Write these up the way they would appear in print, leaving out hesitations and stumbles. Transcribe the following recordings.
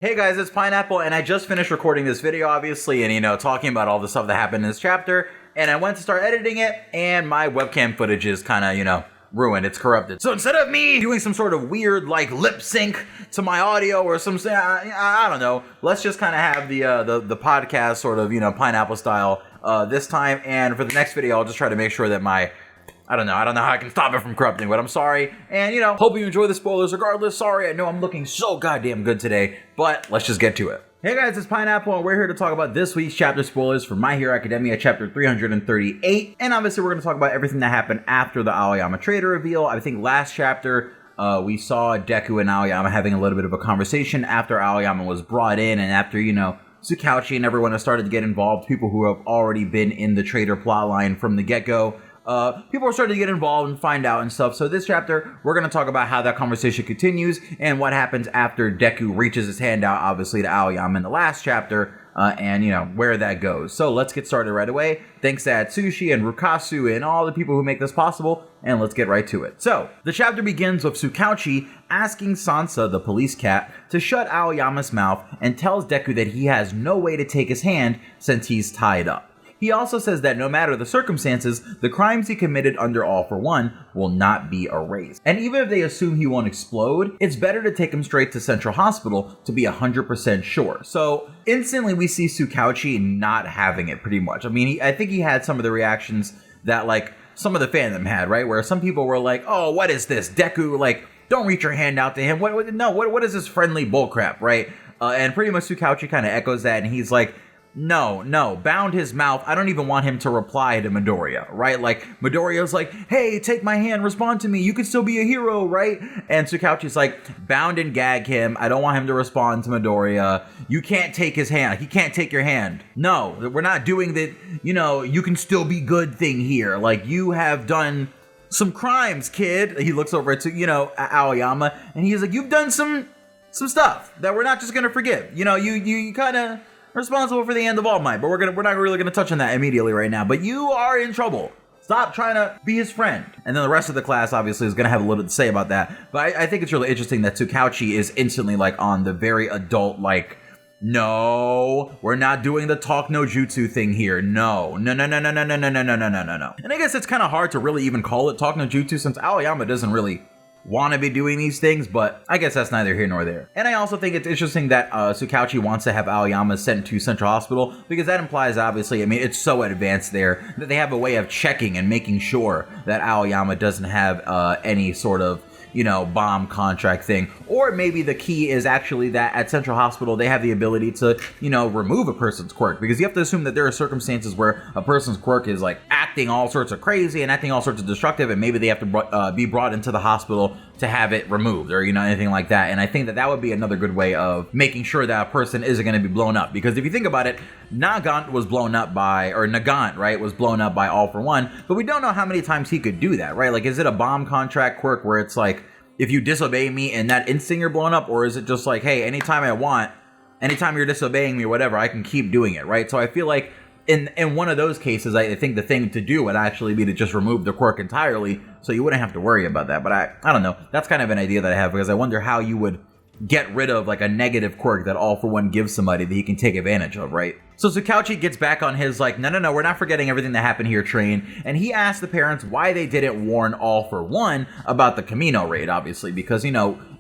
Hey guys, it's Pineapple, and I just finished recording this video, obviously, and talking about all the stuff that happened in this chapter, and I went to start editing it, and my webcam footage is kind of, ruined. It's corrupted. So instead of me doing some sort of weird, like, lip sync to my audio or something, I don't know, let's just kind of have the podcast sort of, Pineapple style this time, and for the next video, I'll just try to make sure that I don't know how I can stop it from corrupting, but I'm sorry. And, hope you enjoy the spoilers regardless. Sorry, I know I'm looking so goddamn good today, but let's just get to it. Hey guys, it's Pineapple, and we're here to talk about this week's chapter spoilers for My Hero Academia chapter 338. And obviously, we're going to talk about everything that happened after the Aoyama traitor reveal. I think last chapter, we saw Deku and Aoyama having a little bit of a conversation after Aoyama was brought in, and after, Tsukauchi and everyone has started to get involved, people who have already been in the traitor plotline from the get-go. People are starting to get involved and find out and stuff. So this chapter, we're going to talk about how that conversation continues and what happens after Deku reaches his hand out, obviously, to Aoyama in the last chapter, and, where that goes. So let's get started right away. Thanks to Atsushi and Rukasu and all the people who make this possible, and let's get right to it. So, the chapter begins with Tsukauchi asking Sansa, the police cat, to shut Aoyama's mouth and tells Deku that he has no way to take his hand since he's tied up. He also says that no matter the circumstances, the crimes he committed under All for One will not be erased. And even if they assume he won't explode, it's better to take him straight to Central Hospital to be 100% sure. So instantly we see Tsukauchi not having it pretty much. I mean, I think he had some of the reactions that like some of the fandom had, right? Where some people were like, oh, what is this? Deku, like, don't reach your hand out to him. What is this friendly bullcrap, right? And pretty much Tsukauchi kind of echoes that, and he's like, No, bound his mouth. I don't even want him to reply to Midoriya, right? Like, Midoriya's like, hey, take my hand, respond to me, you could still be a hero, right? And Tsukauchi's like, bound and gag him. I don't want him to respond to Midoriya. You can't take his hand. He can't take your hand. No, we're not doing the, you can still be good thing here. Like, you have done some crimes, kid. He looks over to, Aoyama, and he's like, you've done some stuff that we're not just gonna forgive. You kind of responsible for the end of All Might, but we're not really gonna touch on that immediately right now. But you are in trouble. Stop trying to be his friend. And then the rest of the class obviously is gonna have a little to say about that. But I think it's really interesting that Tsukauchi is instantly like on the very adult, like, no, we're not doing the talk no jutsu thing here. No. And I guess it's kind of hard to really even call it talk no jutsu since Aoyama doesn't really want to be doing these things, but I guess that's neither here nor there. And I also think it's interesting that Tsukauchi wants to have Aoyama sent to Central Hospital, because that implies, obviously, I mean, it's so advanced there that they have a way of checking and making sure that Aoyama doesn't have any sort of bomb contract thing. Or maybe the key is actually that at Central Hospital, they have the ability to, remove a person's quirk, because you have to assume that there are circumstances where a person's quirk is like acting all sorts of crazy and acting all sorts of destructive, and maybe they have to be brought into the hospital to have it removed or, anything like that. And I think that would be another good way of making sure that a person isn't going to be blown up. Because if you think about it, Nagant was blown up by, or Nagant, right, was blown up by All for One, but we don't know how many times he could do that, right? Like, is it a bomb contract quirk where it's like, if you disobey me in that instant you're blown up, or is it just like, hey, anytime you're disobeying me or whatever, I can keep doing it, right? So I feel like in one of those cases, I think the thing to do would actually be to just remove the quirk entirely, so you wouldn't have to worry about that. But I don't know. That's kind of an idea that I have, because I wonder how you would get rid of like a negative quirk that All for One gives somebody that he can take advantage of, right? So Tsukauchi gets back on his like, no, we're not forgetting everything that happened here train, and he asks the parents why they didn't warn All for One about the Camino raid, obviously, because,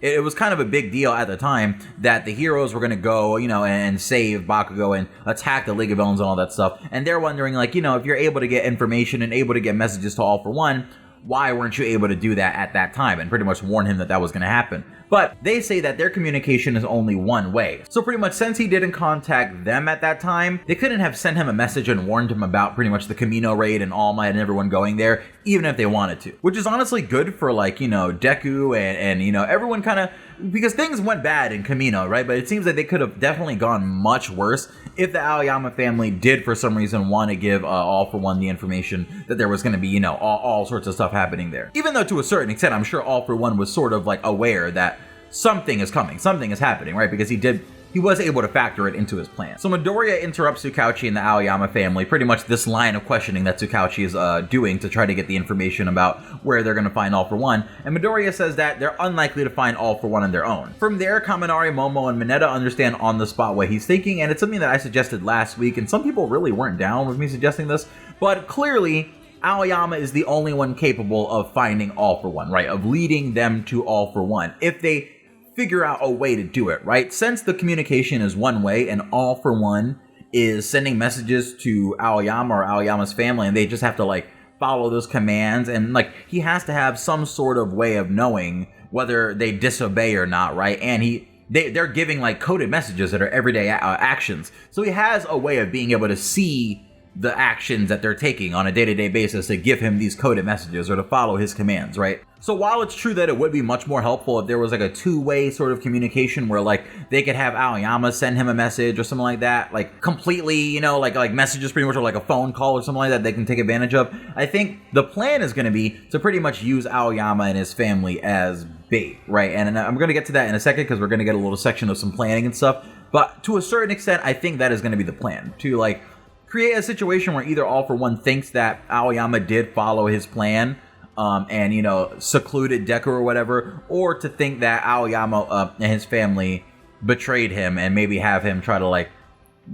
it was kind of a big deal at the time that the heroes were going to go, and save Bakugo and attack the League of Villains and all that stuff, and they're wondering, like, if you're able to get information and able to get messages to All for One, why weren't you able to do that at that time, and pretty much warn him that was going to happen. But they say that their communication is only one way. So pretty much since he didn't contact them at that time, they couldn't have sent him a message and warned him about pretty much the Camino raid and All Might and everyone going there, even if they wanted to. Which is honestly good for like, Deku and everyone kind of, because things went bad in Camino, right? But it seems that they could have definitely gone much worse if the Aoyama family did for some reason want to give All for One the information that there was going to be, all sorts of stuff happening there. Even though to a certain extent, I'm sure All for One was sort of like aware that something is coming, something is happening, right? Because he did he was able to factor it into his plan. So Midoriya interrupts Tsukauchi and the Aoyama family, pretty much this line of questioning that Tsukauchi is doing to try to get the information about where they're going to find All For One, and Midoriya says that they're unlikely to find All For One on their own. From there, Kaminari, Momo, and Mineta understand on the spot what he's thinking, and it's something that I suggested last week, and some people really weren't down with me suggesting this, but clearly, Aoyama is the only one capable of finding All For One, right? Of leading them to All For One. If they figure out a way to do it, right? Since the communication is one way and All For One is sending messages to Aoyama or Aoyama's family and they just have to like follow those commands, and like he has to have some sort of way of knowing whether they disobey or not, right? And they're giving like coded messages that are everyday actions. So he has a way of being able to see the actions that they're taking on a day-to-day basis to give him these coded messages or to follow his commands, right? So while it's true that it would be much more helpful if there was like a two-way sort of communication where like they could have Aoyama send him a message or something like that, like completely, you know, like messages pretty much, or like a phone call or something like that they can take advantage of, I think the plan is going to be to pretty much use Aoyama and his family as bait, right? And I'm going to get to that in a second because we're going to get a little section of some planning and stuff, but to a certain extent, I think that is going to be the plan, to like create a situation where either All For One thinks that Aoyama did follow his plan and, you know, secluded Deku or whatever, or to think that Aoyama and his family betrayed him and maybe have him try to, like,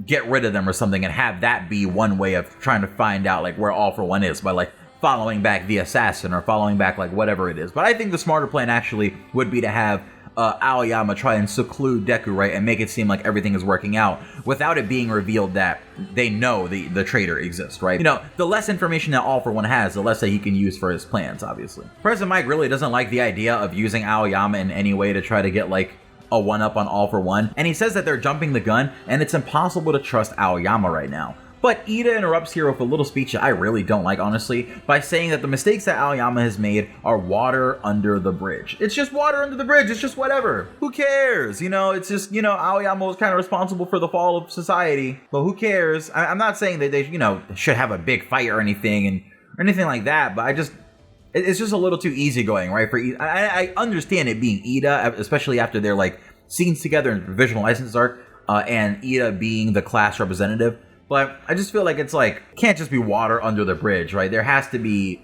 get rid of them or something and have that be one way of trying to find out, like, where All For One is by, like, following back the assassin or following back, like, whatever it is. But I think the smarter plan actually would be to have Aoyama try and seclude Deku, right, and make it seem like everything is working out without it being revealed that they know the traitor exists, right? You know, the less information that All For One has, the less that he can use for his plans, obviously. President Mike really doesn't like the idea of using Aoyama in any way to try to get, like, a one-up on All For One, and he says that they're jumping the gun, and it's impossible to trust Aoyama right now. But Ida interrupts here with a little speech that I really don't like, honestly, by saying that the mistakes that Aoyama has made are water under the bridge. It's just water under the bridge. It's just whatever. Who cares? You know, it's just, you know, Aoyama was kind of responsible for the fall of society, but who cares? I'm not saying that they, you know, should have a big fight or anything like that, but it's just a little too easygoing, right? For Ida. I understand it being Ida, especially after their, like, scenes together in Provisional License arc, and Ida being the class representative. But I just feel like it's like, can't just be water under the bridge, right? There has to be,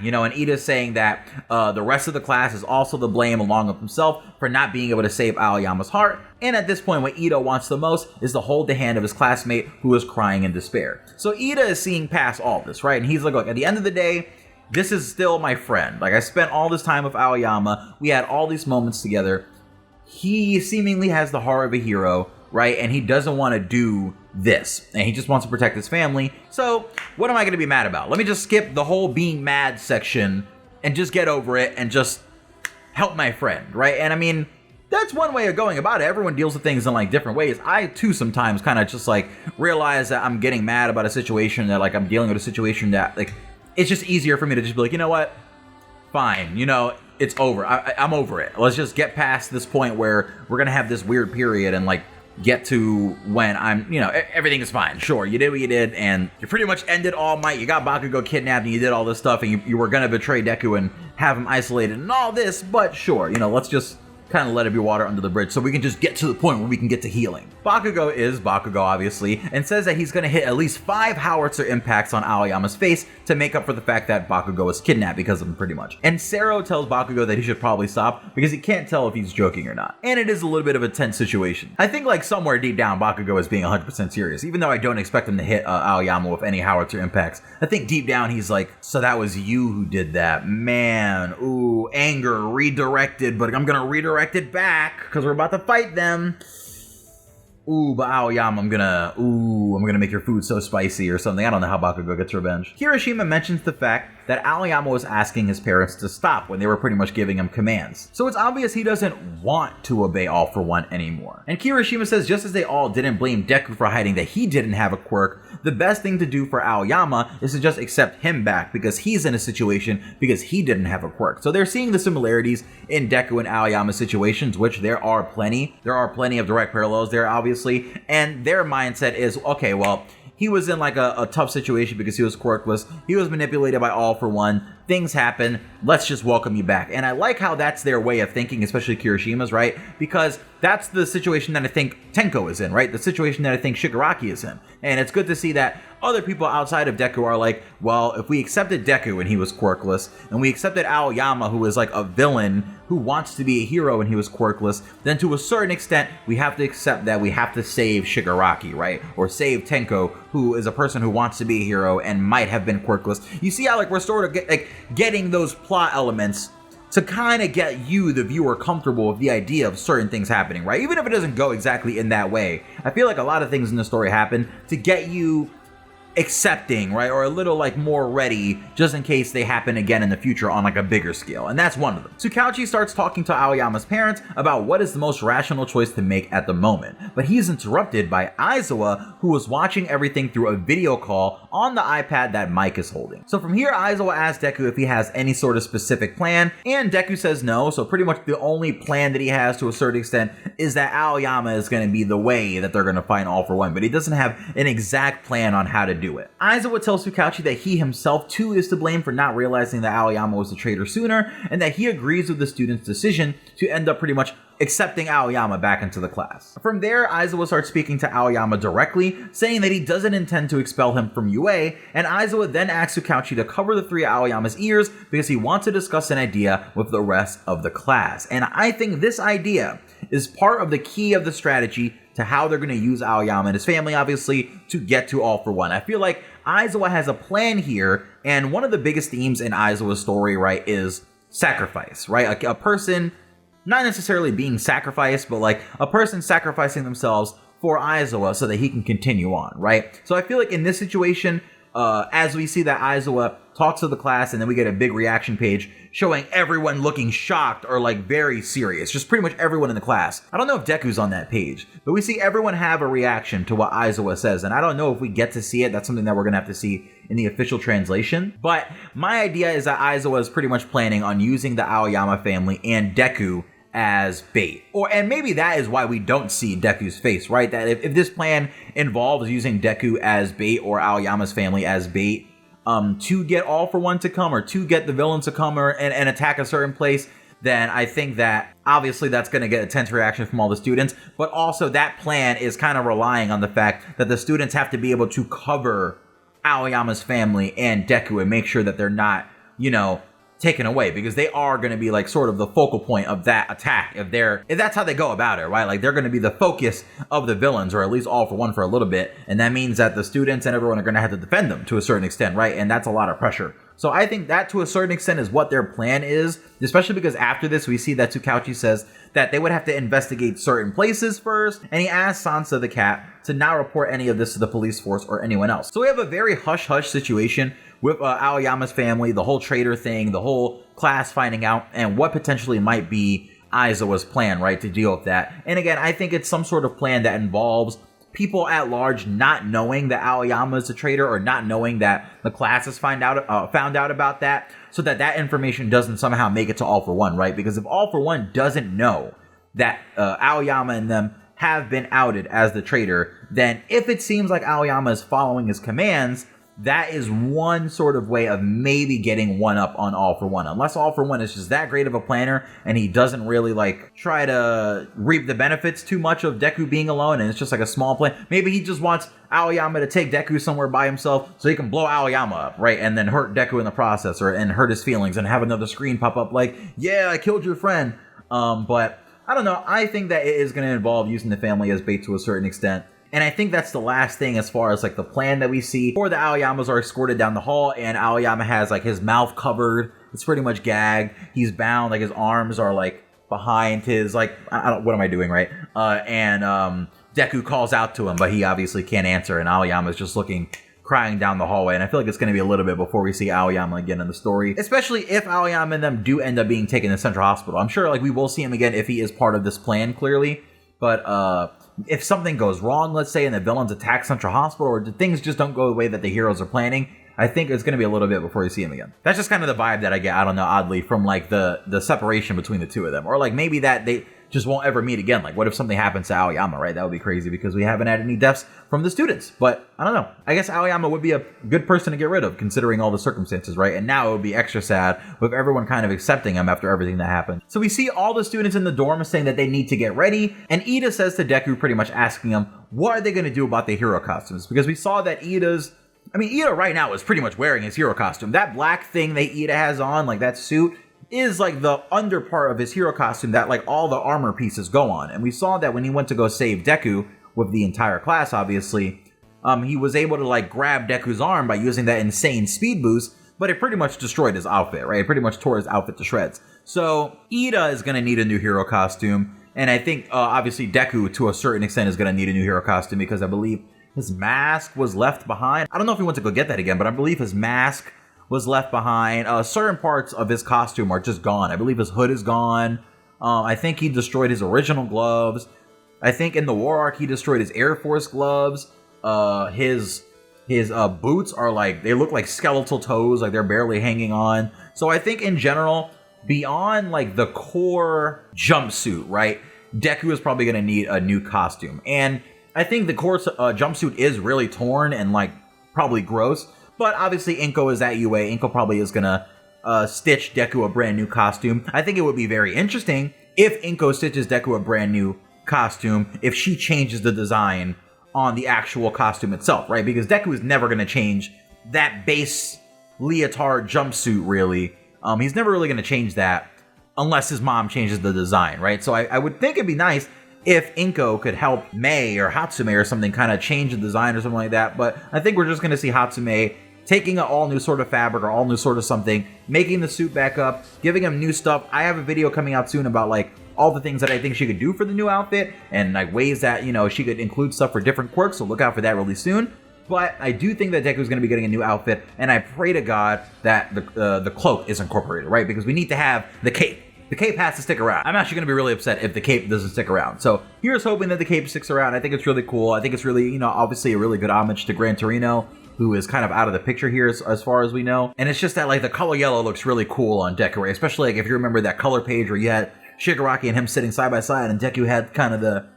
you know, and Ida's saying that the rest of the class is also to blame along with himself for not being able to save Aoyama's heart. And at this point, what Ida wants the most is to hold the hand of his classmate who is crying in despair. So Ida is seeing past all this, right? And he's like, look, at the end of the day, this is still my friend. Like, I spent all this time with Aoyama. We had all these moments together. He seemingly has the heart of a hero, right? And he doesn't want to do this, and he just wants to protect his family. So what am I going to be mad about? Let me just skip the whole being mad section and just get over it and just help my friend, right? And I mean, that's one way of going about it. Everyone deals with things in like different ways. I too sometimes kind of just like realize that I'm getting mad about a situation, that like I'm dealing with a situation that like it's just easier for me to just be like, you know what? Fine, you know, it's over. I'm over it. Let's just get past this point where we're going to have this weird period and like get to when I'm, you know, everything is fine. Sure, you did what you did, and you pretty much ended All Might. You got Bakugo kidnapped, and you did all this stuff, and you were gonna betray Deku and have him isolated and all this, but sure, you know, let's just kind of let it be water under the bridge so we can just get to the point where we can get to healing. Bakugo is Bakugo, obviously, and says that he's going to hit at least 5 howitzer impacts on Aoyama's face to make up for the fact that Bakugo was kidnapped because of him, pretty much. And Sero tells Bakugo that he should probably stop because he can't tell if he's joking or not. And it is a little bit of a tense situation. I think like somewhere deep down Bakugo is being 100% serious, even though I don't expect him to hit Aoyama with any howitzer impacts. I think deep down he's like, so that was you who did that. Man, ooh, anger redirected, but I'm gonna redirect it back because we're about to fight them. Ooh, but Aoyama, I'm gonna make your food so spicy or something. I don't know how Bakugo gets revenge. Kirishima mentions the fact that Aoyama was asking his parents to stop when they were pretty much giving him commands. So it's obvious he doesn't want to obey All For One anymore. And Kirishima says just as they all didn't blame Deku for hiding that he didn't have a quirk, the best thing to do for Aoyama is to just accept him back because he's in a situation because he didn't have a quirk. So they're seeing the similarities in Deku and Aoyama's situations, which there are plenty. There are plenty of direct parallels there, obviously. And their mindset is, okay, well, he was in like a tough situation because he was quirkless. He was manipulated by All For One. Things happen. Let's just welcome you back. And I like how that's their way of thinking, especially Kirishima's, right? Because that's the situation that I think Tenko is in, right? The situation that I think Shigaraki is in. And it's good to see that other people outside of Deku are like, well, if we accepted Deku and he was quirkless, and we accepted Aoyama, who is like a villain who wants to be a hero and he was quirkless, then to a certain extent, we have to accept that we have to save Shigaraki, right? Or save Tenko, who is a person who wants to be a hero and might have been quirkless. You see how like we're sort of getting those plot elements to kind of get you, the viewer, comfortable with the idea of certain things happening, right? Even if it doesn't go exactly in that way. I feel like a lot of things in the story happen to get you accepting, right, or a little like more ready just in case they happen again in the future on like a bigger scale, and that's one of them. Tsukauchi starts talking to Aoyama's parents about what is the most rational choice to make at the moment, but he's interrupted by Aizawa, who was watching everything through a video call on the iPad that Mike is holding. So from here, Aizawa asks Deku if he has any sort of specific plan, and Deku says no, so pretty much the only plan that he has to a certain extent is that Aoyama is going to be the way that they're going to find All For One, but he doesn't have an exact plan on how to do it. Aizawa tells Tsukauchi that he himself too is to blame for not realizing that Aoyama was the traitor sooner, and that he agrees with the student's decision to end up pretty much accepting Aoyama back into the class. From there, Aizawa starts speaking to Aoyama directly, saying that he doesn't intend to expel him from UA, and Aizawa then asks Tsukauchi to cover the three Aoyama's ears because he wants to discuss an idea with the rest of the class. And I think this idea is part of the key of the strategy to how they're going to use Aoyama and his family, obviously, to get to All For One. I feel like Aizawa has a plan here, and one of the biggest themes in Aizawa's story, right, is sacrifice, right? A person not necessarily being sacrificed, but like a person sacrificing themselves for Aizawa so that he can continue on, right? So I feel like in this situation, as we see that Aizawa talks to the class and then we get a big reaction page showing everyone looking shocked or like very serious, just pretty much everyone in the class. I don't know if Deku's on that page, but we see everyone have a reaction to what Aizawa says, and I don't know if we get to see it. That's something that we're gonna have to see in the official translation. But my idea is that Aizawa is pretty much planning on using the Aoyama family and Deku as bait. And maybe that is why we don't see Deku's face, right? That if this plan involves using Deku as bait or Aoyama's family as bait to get All For One to come, or to get the villains to come and attack a certain place, then I think that obviously that's going to get a tense reaction from all the students, but also that plan is kind of relying on the fact that the students have to be able to cover Aoyama's family and Deku and make sure that they're not, you know, taken away, because they are going to be like sort of the focal point of that attack if that's how they go about it, right? Like they're going to be the focus of the villains, or at least All For One for a little bit, and that means that the students and everyone are going to have to defend them to a certain extent, right? And that's a lot of pressure. So I think that to a certain extent is what their plan is, especially because after this we see that Tsukauchi says that they would have to investigate certain places first, and he asks Sansa the cat to not report any of this to the police force or anyone else. So we have a very hush-hush situation with Aoyama's family, the whole traitor thing, the whole class finding out, and what potentially might be Aizawa's plan, right, to deal with that. And again, I think it's some sort of plan that involves people at large not knowing that Aoyama is a traitor, or not knowing that the class has found out about that, so that that information doesn't somehow make it to All For One, right? Because if All For One doesn't know that Aoyama and them have been outed as the traitor, then if it seems like Aoyama is following his commands, that is one sort of way of maybe getting one up on All For One. Unless All For One is just that great of a planner and he doesn't really like try to reap the benefits too much of Deku being alone, and it's just like a small plan. Maybe he just wants Aoyama to take Deku somewhere by himself so he can blow Aoyama up, right? And then hurt Deku in the process, and hurt his feelings, and have another screen pop up like, yeah, I killed your friend. But I don't know. I think that it is going to involve using the family as bait to a certain extent. And I think that's the last thing as far as like the plan that we see. Before the Aoyamas are escorted down the hall, and Aoyama has like his mouth covered. It's pretty much gagged. He's bound, like his arms are like behind his, like, what am I doing, right? And Deku calls out to him, but he obviously can't answer, and Aoyama's just crying down the hallway. And I feel like it's going to be a little bit before we see Aoyama again in the story, especially if Aoyama and them do end up being taken to Central Hospital. I'm sure like we will see him again if he is part of this plan, clearly. But if something goes wrong, let's say, and the villains attack Central Hospital, or things just don't go the way that the heroes are planning, I think it's going to be a little bit before you see him again. That's just kind of the vibe that I get, I don't know, oddly, from like the separation between the two of them. Or like maybe that just won't ever meet again. Like, what if something happens to Aoyama, right? That would be crazy because we haven't had any deaths from the students. But I don't know. I guess Aoyama would be a good person to get rid of considering all the circumstances, right? And now it would be extra sad with everyone kind of accepting him after everything that happened. So we see all the students in the dorm saying that they need to get ready. And Ida says to Deku, pretty much asking him, what are they going to do about the hero costumes? Because we saw that Ida right now is pretty much wearing his hero costume. That black thing that Ida has on, like that suit, is like the under part of his hero costume that like all the armor pieces go on. And we saw that when he went to go save Deku with the entire class, obviously, he was able to like grab Deku's arm by using that insane speed boost, but it pretty much destroyed his outfit, right? It pretty much tore his outfit to shreds. So Ida is going to need a new hero costume. And I think obviously Deku to a certain extent is going to need a new hero costume because I believe his mask was left behind. I don't know if he went to go get that again, but I believe his mask was left behind. Certain parts of his costume are just gone. I believe his hood is gone. I think he destroyed his original gloves. I think in the War Arc he destroyed his Air Force gloves. His boots are like, they look like skeletal toes, like they're barely hanging on. So I think in general, beyond like the core jumpsuit, right, Deku is probably going to need a new costume. And I think the core jumpsuit is really torn and like probably gross. But obviously, Inko is at UA. Inko probably is going to stitch Deku a brand new costume. I think it would be very interesting if Inko stitches Deku a brand new costume, if she changes the design on the actual costume itself, right? Because Deku is never going to change that base leotard jumpsuit, really. He's never really going to change that unless his mom changes the design, right? So I would think it'd be nice if Inko could help Mei or Hatsume or something kind of change the design or something like that. But I think we're just going to see Hatsume taking an all new sort of fabric or all new sort of something, making the suit back up, giving him new stuff. I have a video coming out soon about like all the things that I think she could do for the new outfit and like ways that, you know, she could include stuff for different quirks. So look out for that really soon. But I do think that Deku is going to be getting a new outfit, and I pray to God that the cloak is incorporated, right? Because we need to have the cape. The cape has to stick around. I'm actually going to be really upset if the cape doesn't stick around. So here's hoping that the cape sticks around. I think it's really cool. I think it's really, you know, obviously a really good homage to Gran Torino, who is kind of out of the picture here as far as we know. And it's just that like the color yellow looks really cool on Deku, right? Especially like if you remember that color page where you had Shigaraki and him sitting side by side and Deku had kind of the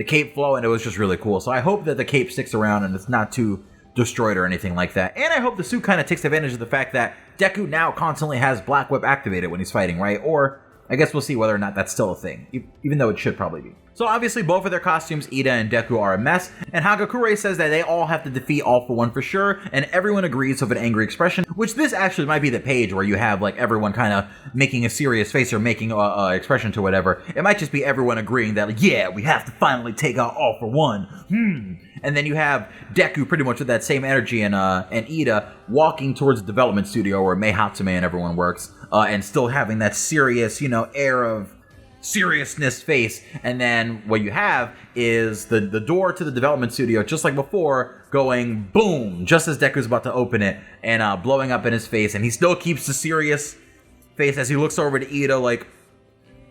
cape flow, and it was just really cool. So I hope that the cape sticks around and it's not too destroyed or anything like that. And I hope the suit kind of takes advantage of the fact that Deku now constantly has Black Whip activated when he's fighting, right? Or I guess we'll see whether or not that's still a thing, even though it should probably be. So obviously both of their costumes, Ida and Deku, are a mess, and Hagakure says that they all have to defeat All For One for sure, and everyone agrees with an angry expression, which this actually might be the page where you have like everyone kind of making a serious face or making a expression to whatever. It might just be everyone agreeing that like, yeah, we have to finally take out All For One. And then you have Deku pretty much with that same energy and Ida walking towards the development studio where Mei Hatsume and everyone works, and still having that serious, you know, air of seriousness face. And then what you have is the door to the development studio, just like before, going boom, just as Deku's about to open it, and blowing up in his face. And he still keeps the serious face as he looks over to Ida, like,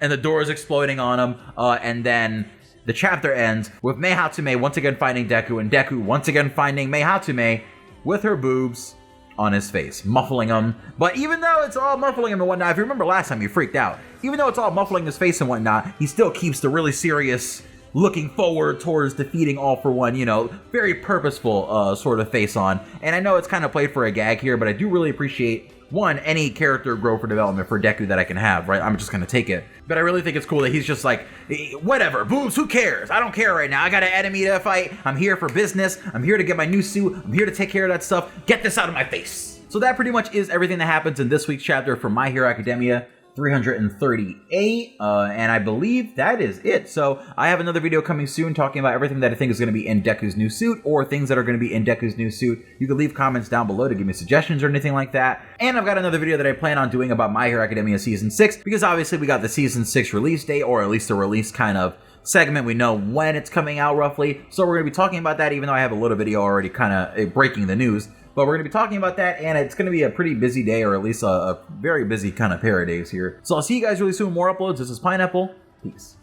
and the door is exploding on him. And then the chapter ends with Mei Hatsume once again finding Deku, and Deku once again finding Mei Hatsume with her boobs on his face, muffling him. But even though it's all muffling him and whatnot, if you remember last time he freaked out, even though it's all muffling his face and whatnot, he still keeps the really serious, looking forward towards defeating All For One, you know, very purposeful sort of face on. And I know it's kind of played for a gag here, but I do really appreciate, one, any character growth or development for Deku that I can have, right? I'm just gonna take it. But I really think it's cool that he's just like, whatever, boobs, who cares? I don't care right now. I got an enemy to fight. I'm here for business. I'm here to get my new suit. I'm here to take care of that stuff. Get this out of my face. So that pretty much is everything that happens in this week's chapter for My Hero Academia 338, and I believe that is it. So I have another video coming soon talking about everything that I think is going to be in Deku's new suit, or things that are going to be in Deku's new suit. You can leave comments down below to give me suggestions or anything like that. And I've got another video that I plan on doing about My Hero Academia Season 6, because obviously we got the Season 6 release date, or at least a release kind of segment. We know when it's coming out roughly, so we're going to be talking about that, even though I have a little video already kind of breaking the news. But we're going to be talking about that, and it's going to be a pretty busy day, or at least a very busy kind of pair of days here. So I'll see you guys really soon. More uploads. This is Pineapple. Peace.